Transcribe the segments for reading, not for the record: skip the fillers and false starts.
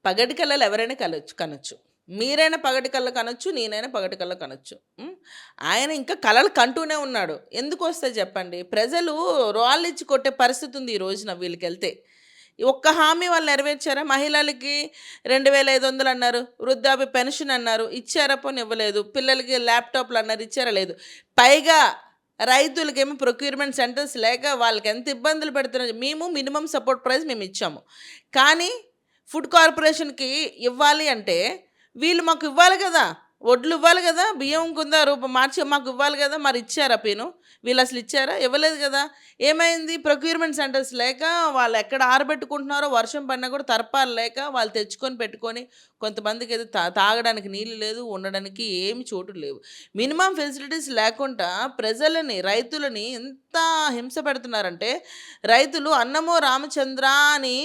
పగటి కళ్ళలు ఎవరైనా కనొచ్చు. మీరైనా పగటి కళ్ళ కనొచ్చు. నేనైనా పగటి కళ్ళ కనొచ్చు. ఆయన ఇంకా కలలు కంటూనే ఉన్నాడు. ఎందుకొస్తాయి చెప్పండి? ప్రజలు రాళ్ళిచ్చి కొట్టే పరిస్థితి ఉంది ఈ రోజున వీళ్ళకెళ్తే. ఒక్క హామీ వాళ్ళు నెరవేర్చారా? మహిళలకి 2500 అన్నారు. వృద్ధాప్య పెన్షన్ అన్నారు. ఇచ్చారా? పోనీ ఇవ్వలేదు. పిల్లలకి ల్యాప్‌టాప్‌లు అన్నారు. ఇచ్చారా? లేదు. పైగా రైతులకేమో ప్రొక్యూర్‌మెంట్ సెంటర్స్ లేక వాళ్ళకి ఎంత ఇబ్బందులు పెడుతున్నారు. మేము మినిమమ్ సపోర్ట్ ప్రైస్ మేమిచ్చాము. కానీ ఫుడ్ కార్పొరేషన్‌కి ఇవ్వాలి అంటే వీళ్ళు మాకు ఇవ్వాలి కదా! వడ్లు ఇవ్వాలి కదా! బియ్యం కింద మార్చి మాకు ఇవ్వాలి కదా! మరి ఇచ్చారా పోను? వీళ్ళసలు ఇచ్చారా? ఇవ్వలేదు కదా! ఏమైంది? ప్రొక్యూర్‌మెంట్ సెంటర్స్ లేక వాళ్ళు ఎక్కడ ఆరబెట్టుకుంటున్నారో వర్షం పడినా కూడా తర్పాలు లేక వాళ్ళు తెచ్చుకొని పెట్టుకొని కొంతమందికైతే తాగడానికి నీళ్ళు లేదు. ఉండడానికి ఏమి చోటు లేవు. మినిమమ్ ఫెసిలిటీస్ లేకుండా ప్రజలని, రైతులని ఎంత హింస పెడుతున్నారంటే రైతులు అన్నమో రామచంద్ర అని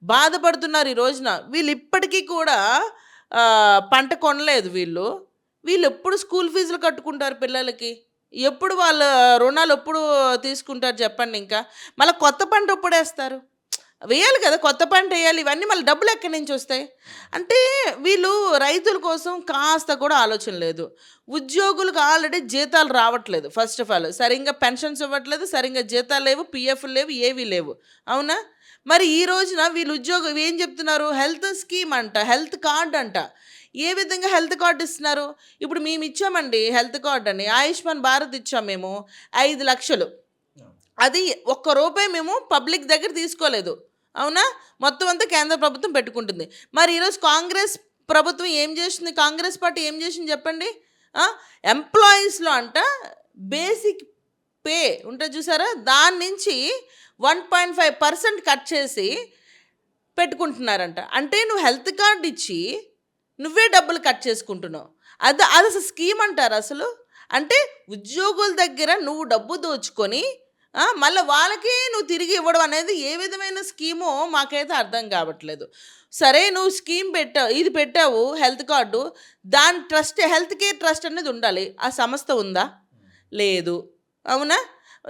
బాధపడుతున్నారు ఈ రోజున. వీళ్ళు ఇప్పటికీ కూడా పంట కొనలేదు వీళ్ళు. వీళ్ళెప్పుడు స్కూల్ ఫీజులు కట్టుకుంటారు పిల్లలకి? ఎప్పుడు వాళ్ళ రుణాలు ఎప్పుడు తీసుకుంటారు చెప్పండి ఇంకా? మళ్ళా కొత్త పంట ఎప్పుడేస్తారు? వేయాలి కదా! కొత్త పంటెయ్యాలి. ఇవన్నీ మళ్ళీ డబ్బులెక్కడి నుంచొస్తాయి? అంటే వీళ్ళు రైతుల కోసం కాస్త కూడా ఆలోచన లేదు. ఉద్యోగులకు ఆల్రెడీ జీతాలు రావట్లేదు ఫస్ట్ ఆఫ్ ఆల్. సరింగా పెన్షన్స్ ఇవ్వట్లేదు. సరింగా జీతాలు లేవు. పీఎఫ్‌లు లేవు. ఏవీ లేవు. అవునా? మరి ఈ రోజున వీళ్ళు ఉద్యోగం ఏం చెప్తున్నారు? హెల్త్ స్కీమ్ అంట. హెల్త్ కార్డ్ అంట. ఏ విధంగా హెల్త్ కార్డ్ ఇస్తున్నారు? ఇప్పుడు మేమిచ్చామండి హెల్త్ కార్డ్ అని. ఆయుష్మాన్ భారత్ ఇచ్చాం మేము. 5,00,000. అది ఒక్క రూపాయి మేము పబ్లిక్ దగ్గర తీసుకోలేదు. అవునా? మొత్తం అంతా కేంద్ర ప్రభుత్వం పెట్టుకుంటుంది. మరి ఈరోజు కాంగ్రెస్ ప్రభుత్వం ఏం చేస్తుంది? కాంగ్రెస్ పార్టీ ఏం చేసింది చెప్పండి? ఎంప్లాయీస్‌లో అంట బేసిక్ పే ఉంటది చూసారా? దాని నుంచి 1.5% కట్ చేసి పెట్టుకుంటున్నారంట. అంటే నువ్వు హెల్త్ కార్డ్ ఇచ్చి నువ్వే డబ్బులు కట్ చేసుకుంటున్నావు. అదసలు స్కీమ్ అంటారా అసలు? అంటే ఉద్యోగుల దగ్గర నువ్వు డబ్బు దోచుకొని మళ్ళీ వాళ్ళకి నువ్వు తిరిగి ఇవ్వడం అనేది ఏ విధమైన స్కీమో మాకైతే అర్థం కావట్లేదు. సరే నువ్వు స్కీమ్ పెట్టావు, ఇది పెట్టావు హెల్త్ కార్డు. దాని ట్రస్ట్ హెల్త్ కేర్ ట్రస్ట్ అనేది ఉండాలి. ఆ సంస్థ ఉందా? లేదు. అవునా?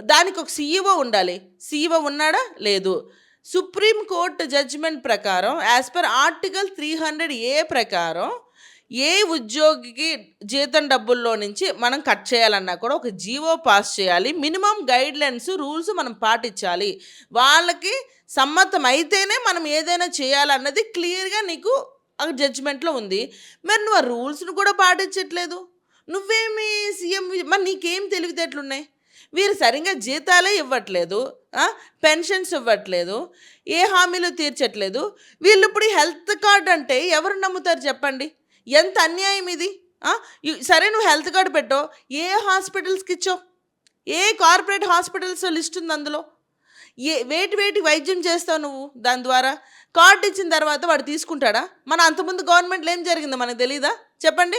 దానికి ఒక సీఈఓ ఉండాలి. సీఈఓ ఉన్నాడా? లేదు. సుప్రీం కోర్ట్ జడ్జిమెంట్ ప్రకారం యాజ్ పర్ ఆర్టికల్ 300A ప్రకారం ఏ ఉద్యోగికి జీతం డబ్బుల్లో నుంచి మనం కట్ చేయాలన్నా కూడా ఒక జీవో పాస్ చేయాలి. మినిమం గైడ్లైన్స్, రూల్స్ మనం పాటించాలి. వాళ్ళకి సమ్మతం అయితేనే మనం ఏదైనా చేయాలన్నది క్లియర్గా నీకు ఆ జడ్జిమెంట్లో ఉంది. మరి నువ్వు ఆ రూల్స్ను కూడా పాటించట్లేదు. నువ్వేమి సీఎం? మరి నీకేం తెలివితేటలున్నాయి? వీరు సరిగ్గా జీతాలే ఇవ్వట్లేదు. పెన్షన్స్ ఇవ్వట్లేదు. ఏ హామీలు తీర్చట్లేదు. వీళ్ళు ఇప్పుడు హెల్త్ కార్డ్ అంటే ఎవరు నమ్ముతారు చెప్పండి? ఎంత అన్యాయం ఇది! సరే నువ్వు హెల్త్ కార్డ్ పెట్టావు. ఏ హాస్పిటల్స్కి ఇచ్చావు? ఏ కార్పొరేట్ హాస్పిటల్స్ లిస్ట్ ఉంది అందులో? వేటి వైద్యం చేస్తావు నువ్వు దాని ద్వారా? కార్డు ఇచ్చిన తర్వాత వాడు తీసుకుంటాడా? మన అంతకుముందు గవర్నమెంట్లో ఏం జరిగిందో మనకు తెలీదా? చెప్పండి.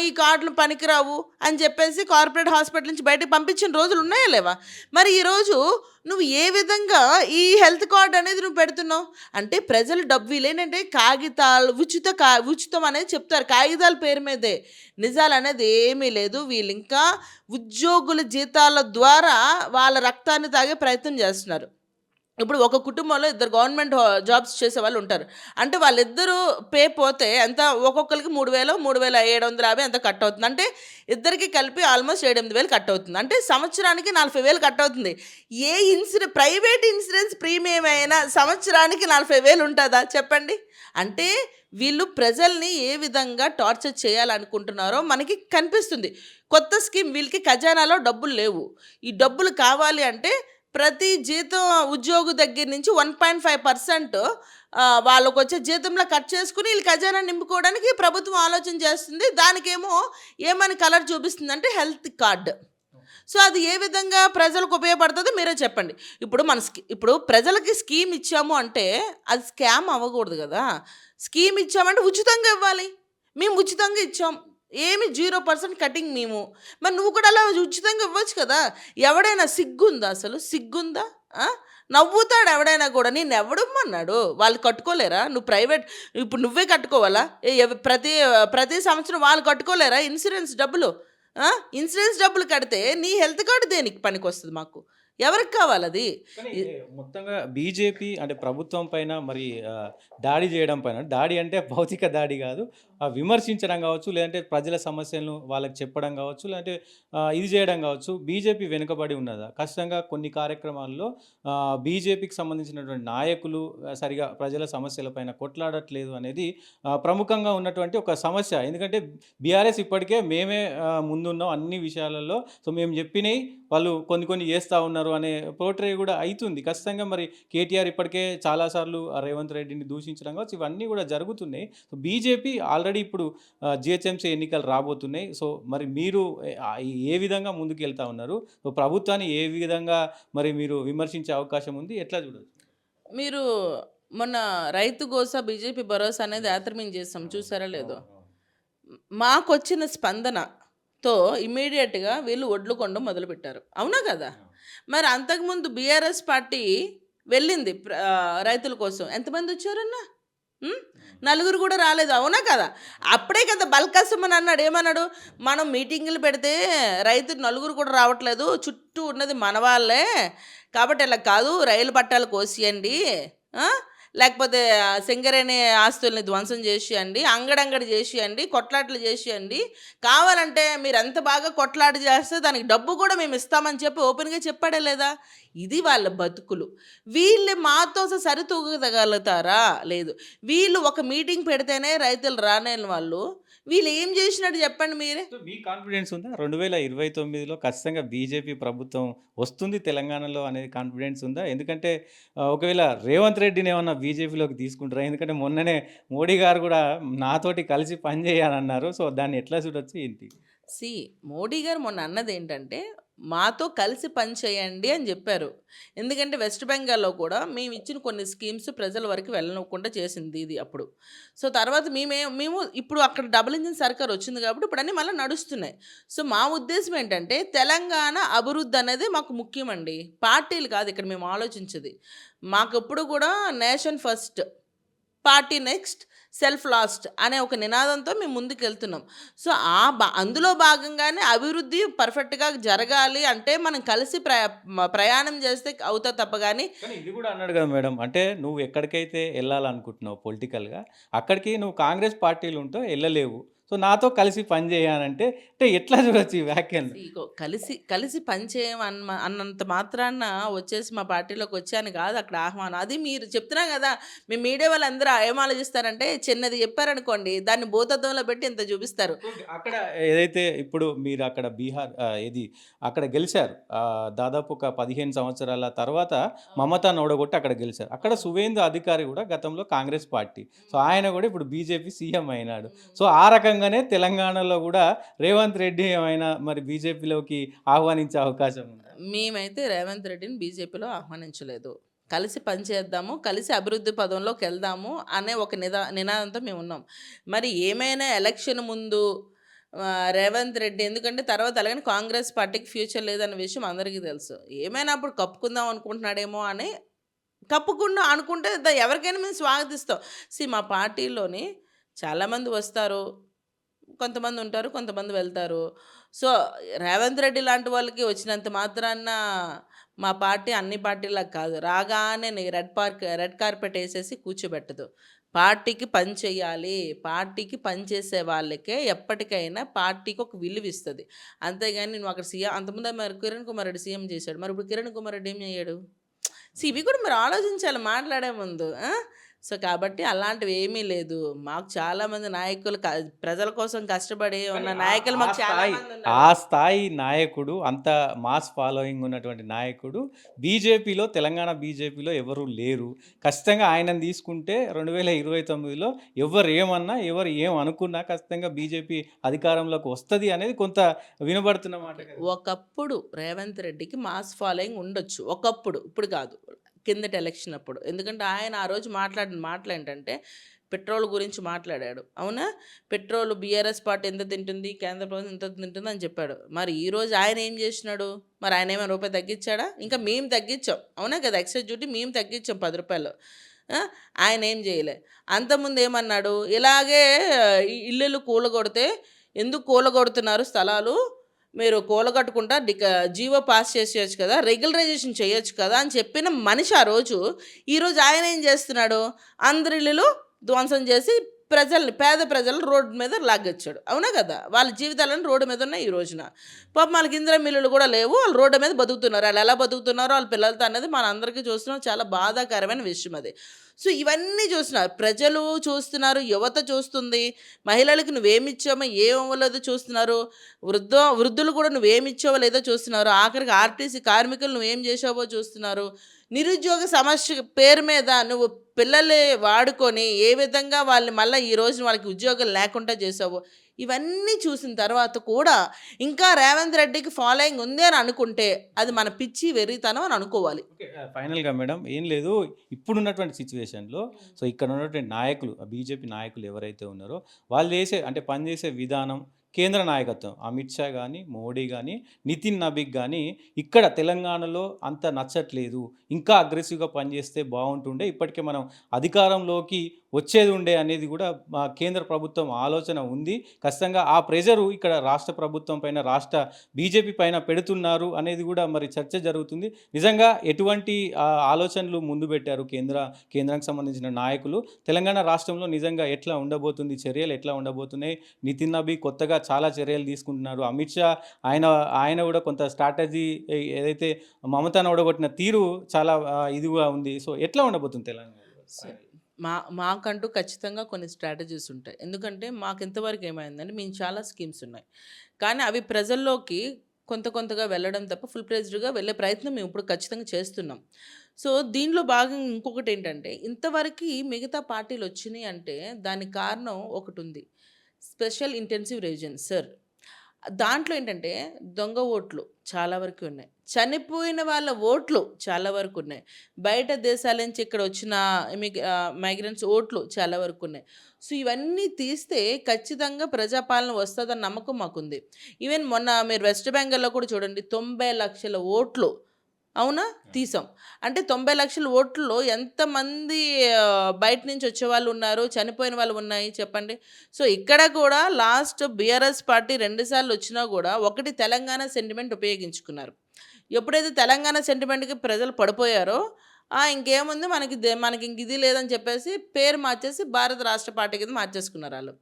ఈ కార్డులు పనికిరావు అని చెప్పేసి కార్పొరేట్ హాస్పిటల్ నుంచి బయటకు పంపించిన రోజులు ఉన్నాయా లేవా? మరి ఈరోజు నువ్వు ఏ విధంగా ఈ హెల్త్ కార్డ్ అనేది నువ్వు పెడుతున్నావు? అంటే ప్రజలు డబ్బు వీళ్ళేంటంటే కాగితాలు ఉచితం అనేది చెప్తారు. కాగితాల పేరు మీదే. నిజాలు అనేది ఏమీ లేదు. వీళ్ళు ఇంకా ఉద్యోగుల జీతాల ద్వారా వాళ్ళ రక్తాన్ని తాగే ప్రయత్నం చేస్తున్నారు. ఇప్పుడు ఒక కుటుంబంలో ఇద్దరు గవర్నమెంట్ జాబ్స్ చేసేవాళ్ళు ఉంటారు. అంటే వాళ్ళిద్దరూ పే పోతే ఎంత? ఒక్కొక్కరికి 3,000, 3,750 ఎంత కట్ అవుతుంది. అంటే ఇద్దరికి కలిపి ఆల్మోస్ట్ 7,000 కట్ అవుతుంది. అంటే సంవత్సరానికి 40,000 కట్ అవుతుంది. ప్రైవేట్ ఇన్సూరెన్స్ ప్రీమియం అయినా సంవత్సరానికి 40,000 ఉంటుందా చెప్పండి? అంటే వీళ్ళు ప్రజల్ని ఏ విధంగా టార్చర్ చేయాలనుకుంటున్నారో మనకి కనిపిస్తుంది. కొత్త స్కీమ్, వీళ్ళకి ఖజానాలో డబ్బులు లేవు. ఈ డబ్బులు కావాలి అంటే ప్రతి జీతం ఉద్యోగి దగ్గర నుంచి 1.5% వాళ్ళకు వచ్చే జీతంలో కట్ చేసుకుని వీళ్ళు ఖజానా నింపుకోవడానికి ప్రభుత్వం ఆలోచన చేస్తుంది. దానికేమో ఏమని కలర్ చూపిస్తుందంటే హెల్త్ కార్డ్. సో అది ఏ విధంగా ప్రజలకు ఉపయోగపడుతుందో మీరే చెప్పండి. ఇప్పుడు ప్రజలకి స్కీమ్ ఇచ్చాము అంటే అది స్కామ్ అవ్వకూడదు కదా. స్కీమ్ ఇచ్చామంటే ఉచితంగా ఇవ్వాలి. మేము ఉచితంగా ఇచ్చాం. ఏమి 0% కటింగ్ మేము. మరి నువ్వు కూడా అలా ఉచితంగా ఇవ్వచ్చు కదా. ఎవడైనా సిగ్గుందా అసలు? సిగ్గుందా? నవ్వుతాడు ఎవడైనా కూడా. నేను ఎవడమ్మన్నాడు? వాళ్ళు కట్టుకోలేరా? నువ్వు ప్రైవేట్ ఇప్పుడు నువ్వే కట్టుకోవాలా? ప్రతి సంవత్సరం వాళ్ళు కట్టుకోలేరా ఇన్సూరెన్స్ డబ్బులు? ఇన్సూరెన్స్ డబ్బులు కడితే నీ హెల్త్ కార్డు దేనికి పనికి వస్తుంది మాకు? ఎవరికి కావాలది? కానీ ఇ మొత్తంగా బీజేపీ అంటే ప్రభుత్వం పైన మరి దాడి చేయడం పైన దాడి అంటే భౌతిక దాడి కాదు. విమర్శించడం కావచ్చు, లేదంటే ప్రజల సమస్యలను వాళ్ళకి చెప్పడం కావచ్చు, లేదంటే ఇది చేయడం కావచ్చు. బీజేపీ వెనుకబడి ఉన్నదా? ఖచ్చితంగా కొన్ని కార్యక్రమాల్లో బీజేపీకి సంబంధించినటువంటి నాయకులు సరిగా ప్రజల సమస్యల పైన కొట్లాడట్లేదు అనేది ప్రముఖంగా ఉన్నటువంటి ఒక సమస్య. ఎందుకంటే బీఆర్ఎస్ ఇప్పటికే మేమే ముందున్నాం అన్ని విషయాలలో. సో మేము చెప్పినయి వాళ్ళు కొన్ని కొన్ని చేస్తా ఉన్నారు అనే పోర్ట్రే కూడా అయితుంది. ఖచ్చితంగా మరి కేటీఆర్ ఇప్పటికే చాలా సార్లు రేవంత్ రెడ్డిని దూషించడం కావచ్చు, ఇవన్నీ కూడా జరుగుతున్నాయి. సో బీజేపీ ఆల్రెడీ ఇప్పుడు జీహెచ్ఎంసీ ఎన్నికలు రాబోతున్నాయి. సో మరి మీరు ఏ విధంగా ముందుకెళ్తా ఉన్నారు? సో ప్రభుత్వాన్ని ఏ విధంగా మరి మీరు విమర్శించే అవకాశం ఉంది? ఎట్లా చూడొచ్చు? మీరు మొన్న రైతు గోసా, బీజేపీ భరోసా అనేది యాత్ర మేము చేసాం. చూసారో లేదో? అవును. మాకొచ్చిన స్పందనతో ఇమ్మీడియేట్‌గా వీళ్ళు ఒడ్లు కొనడం మొదలుపెట్టారు. అవునా కదా! అవును. మరి అంతకుముందు బీఆర్ఎస్ పార్టీ వెళ్ళింది రైతుల కోసం. ఎంతమందొచ్చారన్న? హ్మ్. నలుగురు కూడా రాలేదు. అవునా కదా! అప్పుడే కదా బల్కసుమన్ అన్నాడు. ఏమన్నాడు? మనం మీటింగులు పెడితే రైతులు నలుగురు కూడా రావట్లేదు. చుట్టూ ఉన్నది మన వాళ్ళే. కాబట్టి ఇలా కాదు, రైలు పట్టాలు కోసియండి. ఆ! లేకపోతే సింగరేణి ఆస్తుల్ని ధ్వంసం చేసేయండి. అంగడంగడి చేసేయండి. కొట్లాటలు చేసేయండి. కావాలంటే మీరెంత బాగా కొట్లాట చేస్తే దానికి డబ్బు కూడా మేము ఇస్తామని చెప్పి ఓపెన్‌గా చెప్పాడా లేదా? ఇది వాళ్ళ బతుకులు. వీళ్ళు మాతో సరితూగగలుగుతారా? లేదు. వీళ్ళు ఒక మీటింగ్ పెడితేనే రైతులు రాలేని వాళ్ళు, వీళ్ళు ఏం చేసినట్టు చెప్పండి మీరే? సో మీకు కాన్ఫిడెన్స్ ఉందా? 2029లో ఖచ్చితంగా బీజేపీ ప్రభుత్వం వస్తుంది తెలంగాణలో అనేది కాన్ఫిడెన్స్ ఉందా? ఎందుకంటే ఒకవేళ రేవంత్ రెడ్డిని ఏమన్నా బీజేపీలోకి తీసుకుంటారా? ఎందుకంటే మొన్ననే మోడీ గారు గూడా నాతోటి కలిసి పని చేయాలన్నారు. సో దాన్ని ఎట్లా చూడొచ్చు ఏంటి? సీ మోడీ గారు మొన్న అన్నదేంటంటే, మాతో కలిసి పని చేయండి అని జెప్పారు. ఎందుకంటే వెస్ట్ బెంగాల్‌లో కూడా మేమిచ్చిన కొన్ని స్కీమ్స్ ప్రజల వరకు వెళ్ళనివ్వకుండా చేసింది ఇది అప్పుడు. సో, తర్వాత మేము ఇప్పుడు అక్కడ డబుల్ ఇంజిన్ సర్కార్ వచ్చింది కాబట్టి ఇప్పుడు అన్నీ మళ్ళా నడుస్తున్నాయి. సో, మా ఉద్దేశ్యం ఏంటంటే తెలంగాణ అభివృద్ధి అనేది మాకు ముఖ్యమండి. పార్టీలు కాదు ఇక్కడ మేము ఆలోచించేది. మాకెప్పుడు కూడా nation first, party next, self last అనే ఒక నినాదంతో మేము ముందుకెళ్తున్నాం. సో, అందులో భాగంగానే అభివృద్ధి పర్ఫెక్ట్‌గా జరగాలి అంటే మనం కలిసి ప్రయాణం చేస్తే అవుతా తప్ప గాని కానీ ఇది గూడా అన్నాడు గదా మేడం. అంటే నువ్వు ఎక్కడికైతే ఎళ్ళాలనుకుంటున్నావో పొలిటికల్‌గా, అక్కడికి నువ్వు కాంగ్రెస్ పార్టీలో ఉంటో ఎళ్ళలేవు. సో నాతో కలిసి పని జేయనంటే అంటే ఎట్లా చూడొచ్చు ఈ వ్యాఖ్యలను? ఇగో కలిసి కలిసి పనిచేయం అన్నంత మాత్రాన వచ్చేసి మా పార్టీలోకి వచ్చాను కాదు అక్కడ ఆహ్వానం. అది మీరు చెప్తున్నా కదా! మీ మీడియా వాళ్ళందరూ ఏం ఆలోచిస్తారంటే చిన్నది చెప్పారనుకోండి దాన్ని భూతద్దంలో పెట్టి ఇంత చూపిస్తారు. ఓకే. అక్కడ ఏదైతే ఇప్పుడు మీరు అక్కడ బీహార్ ఏది అక్కడ గెలిచారు. దాదాపు ఒక 15 సంవత్సరాల తర్వాత మమతాను ఓడగొట్టి అక్కడ గెలిచారు. అక్కడ సువేందు అధికారి గూడా గతంలో కాంగ్రెస్ పార్టీ. సో ఆయన గూడా ఇప్పుడు బీజేపీ సీఎం అయినాడు. సో ఆ రకంగానే తెలంగాణలో గూడా రేవంత్ రెడ్డి ఏమైనా మరి బీజేపీలోకి ఆహ్వానించే అవకాశం ఉందా? మేమైతే రేవంత్ రెడ్డిని బీజేపీలో ఆహ్వానించలేదు. కలిసి పనిచేద్దాము, కలిసి అభివృద్ధి పదంలోకెళ్దాము అనే ఒక నినాదంతో మేమున్నాం. మరి ఏమైనా ఎలక్షన్ ముందు రేవంత్ రెడ్డి ఎందుకంటే తర్వాత అలాగని కాంగ్రెస్ పార్టీకి ఫ్యూచర్ లేదన్న విషయం అందరికీ తెలుసు. ఏమైనా అప్పుడు కప్పుకుందాం అనుకుంటున్నాడేమో అని కప్పకుండా అనుకుంటే ఎవరికైనా మేము స్వాగతిస్తాం. మా పార్టీలోని చాలామంది వస్తారు. కొంతమంది ఉంటారు. కొంతమంది వెళ్తారు. సో, రేవంత్ రెడ్డి లాంటి వాళ్ళకి వచ్చినంత మాత్రాన మా పార్టీ అన్ని పార్టీలా కాదు. రాగానే రెడ్ కార్పెట్ ఏసేసి కూర్చోబెట్టదు. పార్టీకి పని చేయాలి. పార్టీకి పని చేసే వాళ్ళకే ఎప్పటికైనా పార్టీకి ఒక విలువిస్తది. అంతేగాని నువ్వు అక్కడ అంతకుముందు మరి కిరణ్ కుమార్ రెడ్డి సీఎం చేశాడు. మరి ఇప్పుడు కిరణ్ కుమార్ రెడ్డి ఏం చేయ్యాడు? ఇవి కూడా మీరు ఆలోచించాలి మాట్లాడే ముందు. సో, కాబట్టి అలాంటివి ఏమీ లేదు. మాకు చాలామంది నాయకులు ప్రజల కోసం కష్టపడి కానీ ఉన్న ఆ నాయకులు ఆ మాకు చాలా స్థాయి, మందున్నారు. ఆ స్థాయి నాయకుడు అంత మాస్ ఫాలోయింగ్ ఉన్నటువంటి నాయకుడు బీజేపీలో తెలంగాణ బీజేపీలో ఎవరు లేరు. ఖచ్చితంగా ఆయనను తీసుకుంటే 2029లో ఎవరు ఏమన్నా, ఎవరు ఏమనుకున్నా ఖచ్చితంగా బీజేపీ అధికారంలోకి వస్తది అనేది కొంత వినబడుతున్న మాట కదా! ఒకప్పుడు రేవంత్ రెడ్డికి మాస్ ఫాలోయింగ్ ఉండొచ్చు. ఒకప్పుడు. ఇప్పుడు కాదు. కిందటి ఎలక్షన్ అప్పుడు. ఎందుకంటే ఆయన ఆ రోజు మాట్లాడిన మాటలేంటంటే పెట్రోల్ గురించి మాట్లాడాడు. అవునా? పెట్రోల్ బీఆర్ఎస్ పార్టీ ఎంత తింటుంది? కేంద్ర ప్రభుత్వం ఇంత తింటుంది అని చెప్పాడు. మరి ఈరోజు ఆయన ఏం చేసినాడు? మరి ఆయన ఏమైనా రూపాయి తగ్గించాడా? ఇంకా మేము తగ్గించాం. అవునా కదా! ఎక్సైజ్ డ్యూటీ మేము తగ్గించాం రూ. 10. ఆయన ఏం చేయలే. అంతకుముందు ఏమన్నాడు? ఇలాగే ఇల్లులు కూలగొడితే ఎందుకు కూలగొడుతున్నారు స్థలాలు? మీరు కూలగట్టుకుంటా జీవో పాస్ చేసేయొచ్చు కదా! రెగ్యులరైజేషన్ చేయొచ్చు కదా! అని చెప్పిన మనిషి ఆ రోజు, ఈరోజు ఆయన ఏం చేస్తున్నాడు? అందరి ఇల్లులు ధ్వంసం చేసి పేద ప్రజలను రోడ్డు మీద లాగొచ్చాడు. అవునా కదా! వాళ్ళ జీవితాలన్నీ రోడ్డు మీద ఉన్నాయి ఈ రోజున. పాపం వాళ్ళకి ఇందిరమ్మ ఇల్లులు కూడా లేవు. వాళ్ళు రోడ్డు మీద బతుకుతున్నారు. ఆళ్ళు ఎలా బతుకుతున్నారో వాళ్ళ పిల్లలతో అనేది మనందరికీ చూస్తున్నాం. చాలా బాధాకరమైన విషయం అది. సో, ఇవన్నీ చూస్తున్నారు. ప్రజలు చూస్తున్నారు. యువత చూస్తుంది. మహిళలకి నువ్వేమిచ్చామో, ఏమివ్వలేదో చూస్తున్నారు. వృద్ధులు కూడా నువ్వేమిచ్చావో లేదో చూస్తున్నారు. ఆఖరికి ఆర్టీసీ కార్మికులు నువ్వేం చేశావో చూస్తున్నారు. నిరుద్యోగ సమస్య పేరు మీద నువ్వు పిల్లల్ని వాడుకొని ఏ విధంగా వాళ్ళని మళ్ళీ ఈ రోజున వాళ్ళకి ఉద్యోగం లేకుండా చేసావో, ఇవన్నీ చూసిన తర్వాత కూడా ఇంకా రేవంత్ రెడ్డికి ఫాలోయింగ్ ఉంది అని అనుకుంటే అది మన పిచ్చి వెర్రితనం అని అనుకోవాలి. ఓకే. ఫైనల్‌గా మేడం ఏం లేదు. ఇప్పుడున్నటువంటి సిట్యుయేషన్‌లో సో, ఇక్కడ ఉన్నటువంటి నాయకులు బీజేపీ నాయకులు ఎవరైతే ఉన్నారో వాళ్ళు చేసే అంటే పనిచేసే విధానం, కేంద్ర నాయకత్వం అమిత్ షా గానీ, మోడీ గానీ, నితిన్ నబీక్ గానీ ఇక్కడ తెలంగాణలో అంత నచ్చట్లేదు. ఇంకా అగ్రెసివ్‌గా పనిచేస్తే బావుంటుండే. ఇప్పటికే మనం అధికారంలోకి వచ్చేది ఉండే అనేది కూడా కేంద్ర ప్రభుత్వం ఆలోచన ఉంది. ఖచ్చితంగా ఆ ప్రెషరు ఇక్కడ రాష్ట్ర ప్రభుత్వం పైన, రాష్ట్ర బీజేపీ పైన పెడుతున్నారు అనేది కూడా మరి చర్చ జరుగుతుంది. నిజంగా ఎటువంటి ఆలోచనలు ముందు పెట్టారు కేంద్రానికి సంబంధించిన నాయకులు? తెలంగాణ రాష్ట్రంలో నిజంగా ఎట్లా ఉండబోతుంది? చర్యలు ఎట్లా ఉండబోతున్నాయి? నితిన్ నబీ కొత్తగా చాలా చర్యలు తీసుకుంటున్నారు. అమిత్ షా ఆయన ఆయన కూడా కొంత స్ట్రాటజీ ఏదైతే మమతాను ఓడగొట్టిన తీరు చాలా ఇదిగా ఉంది. సో, ఎట్లా ఉండబోతుంది తెలంగాణలో? స మాకంటూ ఖచ్చితంగా కొన్ని స్ట్రాటజీస్ ఉంటాయి. ఎందుకంటే మాకు ఇంతవరకు ఏమైందంటే మేము చాలా స్కీమ్స్ ఉన్నాయి. కానీ అవి ప్రజల్లోకి కొంతగా వెళ్ళడం తప్ప ఫుల్ ఫ్లెడ్జ్డ్‌గా వెళ్ళే ప్రయత్నం మేము ఇప్పుడు ఖచ్చితంగా చేస్తున్నాం. సో, దీనిలో భాగంగా ఇంకొకటేంటంటే ఇంతవరకి మిగతా పార్టీలొచ్చినియి అంటే దానికి కారణం ఒకటుంది. Special intensive revision sir. దాంట్లో ఏంటంటే దొంగ ఓట్లు చాలా వరకు ఉన్నాయి. చనిపోయిన వాళ్ళ ఓట్లు చాలా వరకు ఉన్నాయి. బయట దేశాల నుంచి ఇక్కడ వచ్చిన మైగ్రెంట్స్ ఓట్లు చాలా వరకు ఉన్నాయి. సో, ఇవన్నీ తీస్తే ఖచ్చితంగా ప్రజాపాలన వస్తదన్న నమ్మకం మాకుంది. ఈవెన్ మొన్న మీరు వెస్ట్ బెంగాల్‌లో కూడా చూడండి 90,00,000 ఓట్లు అవునా? తీసాం. అంటే 90,00,000 ఓట్లలో ఎంతమంది బయట నుంచి వచ్చేవాళ్ళు ఉన్నారు, చనిపోయిన వాళ్ళు ఉన్నాయి చెప్పండి. సో, ఇక్కడ కూడా లాస్ట్ బీఆర్ఎస్ పార్టీ 2 సార్లు వచ్చినా కూడా ఒకటి తెలంగాణ సెంటిమెంట్ ఉపయోగించుకున్నారు. ఎప్పుడైతే తెలంగాణ సెంటిమెంట్‌కి ప్రజలు పడిపోయారో, ఇంకేముంది మనకి ఇంక ఇది లేదని చెప్పేసి పేరు మార్చేసి భారత రాష్ట్ర పార్టీ కింద మార్చేసుకున్నారాళ్ళు.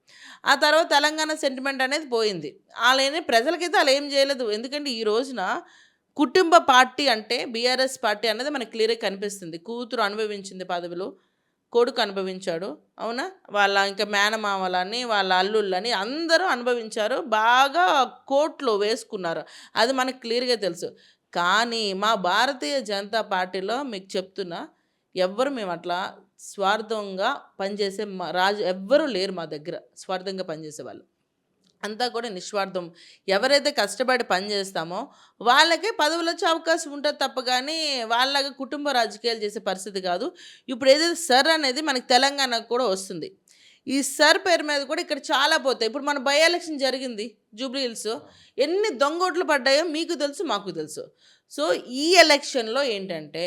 ఆ తర్వాత తెలంగాణ సెంటిమెంట్ అనేది పోయింది. ప్రజలకైతే ఆళ్ళేం చేయలేదు. ఎందుకంటే ఈ రోజున కుటుంబ పార్టీ అంటే బీఆర్ఎస్ పార్టీ అనేది మనకు క్లియర్‌గా కనిపిస్తుంది. కూతురు అనుభవించింది పదవులు, కొడుకు అనుభవించాడు. అవునా? వాళ్ళ ఇంకా మేనమామలని, వాళ్ళ అల్లుళ్ళని అందరూ అనుభవించారు. బాగా కోట్లు వేసుకున్నారు. అది మనకు క్లియర్‌గా తెలుసు. కానీ మా భారతీయ జనతా పార్టీలో మీకు చెప్తున్నా, మేమట్లా స్వార్థంగా పనిచేసే రాజు ఎవ్వరు లేరు మా దగ్గర స్వార్థంగా పనిచేసేవాళ్ళు. అంతా కూడా నిస్వార్థం. ఎవరైతే కష్టపడి పని చేస్తామో వాళ్ళకే పదవులొచ్చే అవకాశం ఉంటది తప్ప గానీ, వాళ్ళలాగా కుటుంబ రాజకీయాలు చేసే పరిస్థితి కాదు. ఇప్పుడు ఏదైతే సర్ అనేది మనకి తెలంగాణకు కూడా వస్తుంది. ఈ సర్ పేరు మీద కూడా ఇక్కడ చాలా పోతాయి. ఇప్పుడు మన బై ఎలక్షన్ జరిగింది జూబ్లీ హిల్స్. ఎన్ని దొంగోట్లు పడ్డాయో మీకు తెలుసు, మాకు తెలుసు. సో, ఈ ఎలక్షన్‌లో ఏంటంటే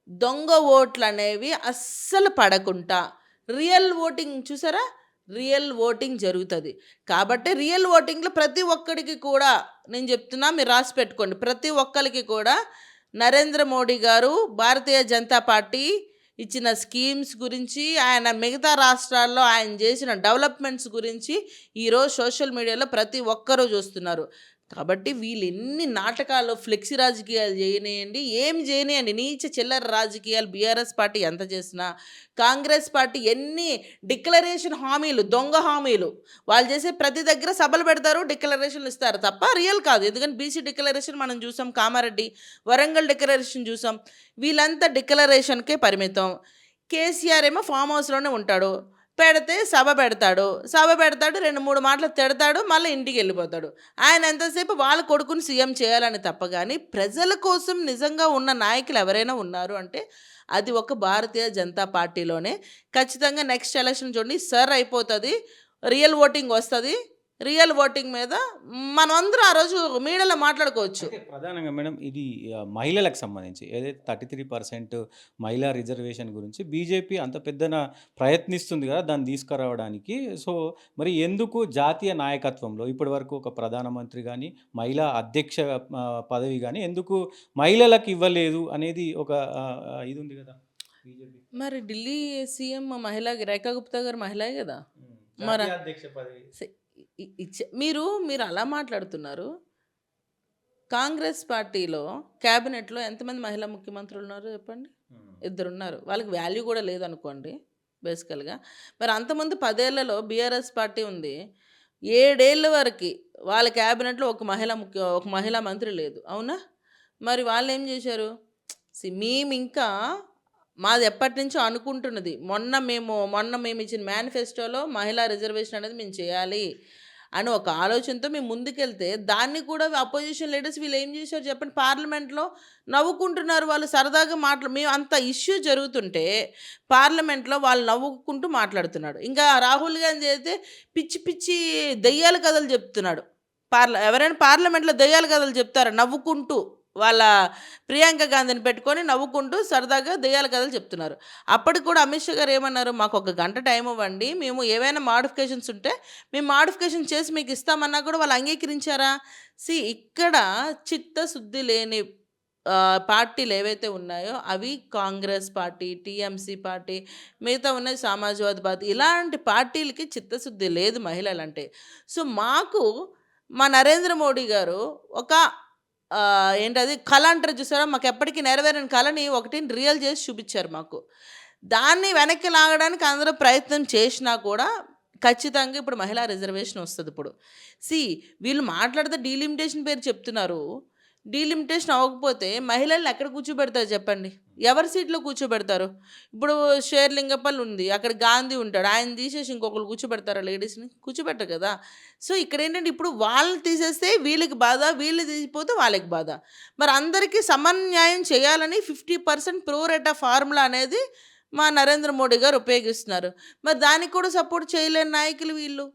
దొంగ ఓట్లనేవి అస్సలు పడకుండా రియల్ ఓటింగ్ చూసారా? రియల్ ఓటింగ్ జరుగుతది. కాబట్టి రియల్ ఓటింగ్‌లో ప్రతి ఒక్కడికి కూడా నేను చెప్తున్నా మీరు రాసి పెట్టుకోండి. ప్రతి ఒక్కళ్ళకి కూడా నరేంద్ర మోడీ గారు భారతీయ జనతా పార్టీ ఇచ్చిన స్కీమ్స్ గురించి, ఆయన మిగతా రాష్ట్రాల్లో ఆయన చేసిన డెవలప్‌మెంట్స్ గురించి ఈరోజు సోషల్ మీడియాలో ప్రతి ఒక్కరు చూస్తున్నారు. కాబట్టి వీళ్ళెన్ని నాటకాలు, ఫ్లెక్సీ రాజకీయాలు చేయనియండి, ఏమి చేయనియండి, నీచ చిల్లర రాజకీయాలు బీఆర్ఎస్ పార్టీ ఎంత చేసినా, కాంగ్రెస్ పార్టీ ఎన్ని డిక్లరేషన్ హామీలు, దొంగ హామీలు, వాళ్ళు చేసే ప్రతి దగ్గర సభలు పెడతారు, డిక్లరేషన్లు ఇస్తారు తప్ప రియల్ కాదు. ఎందుకంటే బీసీ డిక్లరేషన్ మనం చూసాం, కామారెడ్డి, వరంగల్ డిక్లరేషన్ చూసాం. వీళ్ళంతా డిక్లరేషన్‌కే పరిమితం. కేసీఆర్ ఏమో ఫామ్ హౌస్‌లోనే ఉంటాడు. పెడితే సభ పెడతాడు. 2, 3 మాటలు తిడతాడు. మళ్ళీ ఇంటికెళ్ళిపోతాడు. ఆయన ఎంతసేపు వాళ్ళ కొడుకుని సీఎం చేయాలని తప్ప గానీ, ప్రజల కోసం నిజంగా ఉన్న నాయకులు ఎవరైనా ఉన్నారు అంటే, అది ఒక భారతీయ జనతా పార్టీలోనే. ఖచ్చితంగా నెక్స్ట్ ఎలక్షన్ చూడండి సర్ అయిపోతది. రియల్ ఓటింగ్ వస్తది. రియల్ ఓటింగ్ మీద మనమందరం ఆ రోజు మీడియాలో మాట్లాడుకోవచ్చు. అయితే ప్రధానంగా మేడం ఇది మహిళలకు సంబంధించి ఏదైతే 33% మహిళా రిజర్వేషన్ గురించి బీజేపీ అంత పెద్దన ప్రయత్నిస్తుంది కదా దాన్ని తీసుకురావడానికి. సో, మరి ఎందుకు జాతీయ నాయకత్వంలో ఇప్పటివరకు ఒక ప్రధానమంత్రి గాని, మహిళా అధ్యక్ష పదవి గాని ఎందుకు మహిళలకు ఇవ్వలేదు అనేది ఒక ఇది ఉంది కదా బీజేపీ. మరి ఢిల్లీ సీఎం మహిళా రేఖా గుప్తా గారు మహిళే కదా! మరి జాతీయ అధ్యక్ష పదవి. మీరు అలా మాట్లాడుతున్నారు. కాంగ్రెస్ పార్టీలో క్యాబినెట్‌లో ఎంతమంది మహిళా ముఖ్యమంత్రులు ఉన్నారు చెప్పండి? హ్మ్. ఇద్దరున్నారు. వాళ్ళకి వాల్యూ కూడా లేదనుకోండి బేసికల్‌గా. మరి అంతకుముందు 10 ఏళ్లలో బీఆర్ఎస్ పార్టీ ఉంది. 7 ఏళ్ల వరకి వాళ్ళ క్యాబినెట్‌లో ఒక మహిళా మంత్రి లేదు. అవునా? మరి వాళ్ళేం చేశారు? మేమింకా మాది ఎప్పటినుంచో అనుకుంటున్నది. మొన్న మేమిచ్చిన మేనిఫెస్టోలో మహిళా రిజర్వేషన్ అనేది మేము చేయాలి అని ఒక ఆలోచనతో మేము ముందుకెళ్తే, దాన్ని కూడా అపోజిషన్ లీడర్స్ వీళ్ళేం చేశారు చెప్పండి? పార్లమెంట్‌లో నవ్వుకుంటున్నారు వాళ్ళు సరదాగా మేము అంత ఇష్యూ జరుగుతుంటే, పార్లమెంట్‌లో వాళ్ళు నవ్వుకుంటూ మాట్లాడుతున్నాడు. ఇంకా రాహుల్ గాంధీ అయితే పిచ్చి పిచ్చి దెయ్యాల కథలు చెప్తున్నాడు. ఎవరైనా పార్లమెంట్‌లో దెయ్యాల కథలు చెప్తారా? నవ్వుకుంటూ. వాళ్ళ ప్రియాంక గాంధీని పెట్టుకొని నవ్వుకుంటూ సరదాగా దెయ్యాల కథలు చెప్తున్నారు. అప్పటికి కూడా అమిత్ షా గారు ఏమన్నారు? "మాకు ఒక గంట టైం ఇవ్వండి. మేము ఏవైనా మోడిఫికేషన్స్ ఉంటే మేము మోడిఫికేషన్ చేసి మీకు ఇస్తామన్నా" కూడా వాళ్ళు అంగీకరించారా? ఇక్కడ చిత్తశుద్ధి లేని పార్టీలు ఏవైతే ఉన్నాయో అవి కాంగ్రెస్ పార్టీ, టీఎంసీ పార్టీ, మిగతా ఉన్నాయి సమాజ్వాదీ పార్టీ. ఇలాంటి పార్టీలకి చిత్తశుద్ధి లేదు మహిళలంటే. సో, మాకు మా నరేంద్ర మోడీ గారు ఒక ఏంటది కళ అంటారు చూసారా? మాకెప్పటికి నెరవేరని కళని ఒకటిని రియల్ చేసి చూపిచ్చారు మాకు. దాన్ని వెనక్కి లాగడానికి అందరూ ప్రయత్నం చేషినా కూడా ఖచ్చితంగా ఇప్పుడు మహిళా రిజర్వేషన్ వస్తదిప్పుడు. వీళ్ళు మాట్లాడితే డీలిమిటేషన్ పేరు చెప్తున్నారు. డీలిమిటేషన్ అవ్వకపోతే మహిళల్ని ఎక్కడ కూర్చోబెడతారు చెప్పండి? ఎవరి సీట్‌లో కూర్చోబెడతారు? ఇప్పుడు షేర్లింగపల్లి ఉంది. అక్కడ గాంధీ ఉంటాడు. ఆయన్ని తీసేసి ఇంకొకళ్ళు కూర్చోబెడతారా లేడీస్‌ని? కూర్చోబెట్టరు కదా! సో, ఇక్కడేంటంటే ఇప్పుడు వాళ్ళని తీసేస్తే వీళ్ళకి బాధ, వీళ్ళు తీసిపోతే వాళ్ళకి బాధ. మరి అందరికీ సమన్యాయం చేయాలని 50% ప్రో రేటా ఫార్ములా అనేది మా నరేంద్ర మోడీ గారు ఉపయోగిస్తున్నారు. మరి దానికి కూడా సపోర్ట్ చేయలేని నాయకులు వీళ్ళు.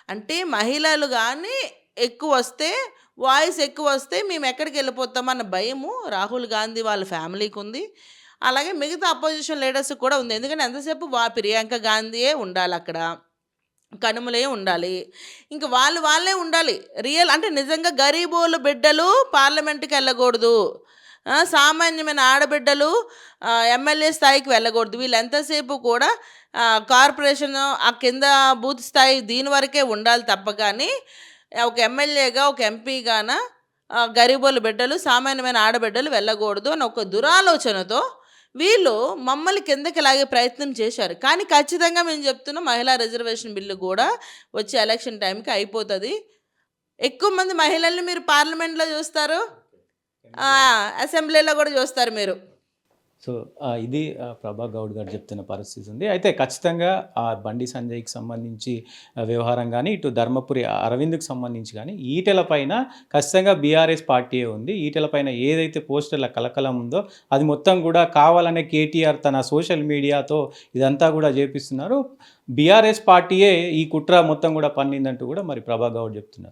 అంటే మహిళలు గాని ఎక్కువొస్తే, వాయిస్ ఎక్కువొస్తే మేమెక్కడికెళ్ళిపోతామన్న భయము రాహుల్ గాంధీ వాళ్ళ ఫ్యామిలీకుంది. అలాగే మిగతా అపోజిషన్ లీడర్స్‌కి కూడా ఉంది. ఎందుకంటే ఎంతసేపు ప్రియాంక గాంధీయే ఉండాలక్కడ. కనుమలే ఉండాలి. ఇంక వాళ్ళే ఉండాలి. అంటే నిజంగా గరీబోళ్ళ బిడ్డలు పార్లమెంట్‌కెళ్ళకూడదు. సామాన్యమైన ఆడబిడ్డలు ఎమ్మెల్యే స్థాయికి వెళ్ళకూడదు. వీళ్ళు ఎంతసేపు కూడా కార్పొరేషను ఆ కింద బూత్ స్థాయి దీని వరకే ఉండాలి తప్ప కానీ, ఒక ఎమ్మెల్యేగా, ఒక ఎంపీగాన గరీబోళ్ళ బిడ్డలు, సామాన్యమైన ఆడబిడ్డలు వెళ్ళకూడదు అని ఒక దురాలోచనతో వీళ్ళు మమ్మల్ని కిందకి లాగే ప్రయత్నం చేశారు. కానీ ఖచ్చితంగా మేము చెప్తున్నాం మహిళా రిజర్వేషన్ బిల్లు కూడా వచ్చే ఎలక్షన్ టైంకి అయిపోతది. ఎక్కువ మంది మహిళల్ని మీరు పార్లమెంట్‌లో చూస్తారు. అసెంబ్లీలో కూడా చూస్తారు మీరు. సో, ఇది ప్రభా గౌడ్ గారు చెప్తున్న పరిస్థితి ఉంది. అయితే ఖచ్చితంగా బండి సంజయ్‌కి సంబంధించి వ్యవహారం గానీ, ఇటు ధర్మపురి అరవింద్‌కి సంబంధించి గానీ, ఈటెల పైన ఖచ్చితంగా బీఆర్ఎస్ పార్టీయే ఉంది. ఈటెల పైన ఏదైతే పోస్టర్ల కలకలం ఉందో, అది మొత్తం కూడా కావాలనే కేటీఆర్ తన సోషల్ మీడియాతో ఇదంతా కూడా చేపిస్తున్నారు. బీఆర్ఎస్ పార్టీయే ఈ కుట్ర మొత్తం కూడా పన్నిందంటూ కూడా మరి ప్రభా గౌడ్ చెప్తున్నారు.